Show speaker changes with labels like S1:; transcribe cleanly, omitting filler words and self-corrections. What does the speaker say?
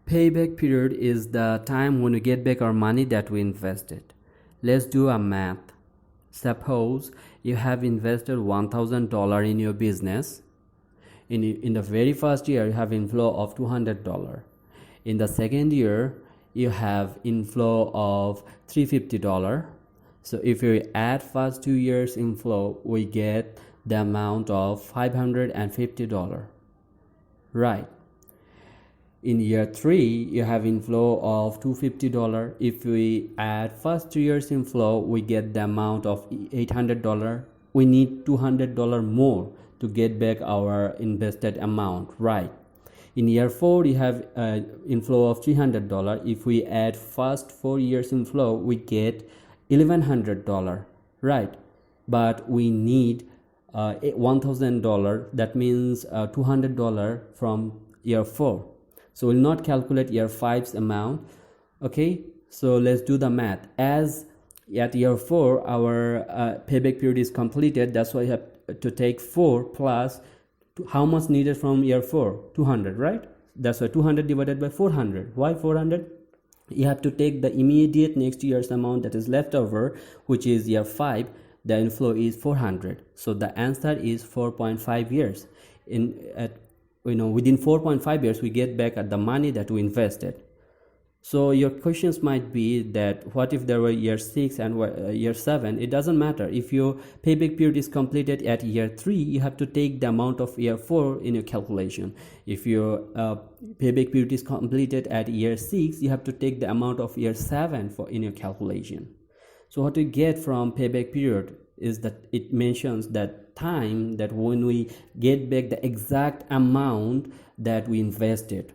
S1: Payback period is the time when we get back our money that we invested. Let's do a math. Suppose you have invested $1,000 in your business. In the very first year, you have inflow of $200. In the second year, you have inflow of $350. So if you add first 2 years inflow, we get the amount of $550. Right. In year 3, you have inflow of $250. If we add first 2 years inflow, we get the amount of $800. We need $200 more to get back our invested amount, right? In year 4, you have inflow of $300. If we add first 4 years inflow, we get $1,100, right? But we need $1,000. That means $200 from year 4. So we'll not calculate year 5's amount. Okay, so let's do the math. As at year 4, our payback period is completed. That's why you have to take 4 plus how much needed from year 4? 200, right? That's why 200 divided by 400. Why 400? You have to take the immediate next year's amount that is left over, which is year 5. The inflow is 400. So the answer is 4.5 years. Within 4.5 years, we get back at the money that we invested. So your questions might be that what if there were year 6 and year 7? It doesn't matter. If your payback period is completed at year 3, you have to take the amount of year 4 in your calculation. If your payback period is completed at year 6, you have to take the amount of year 7 in your calculation. So what we get from payback period is that it mentions that time that when we get back the exact amount that we invested.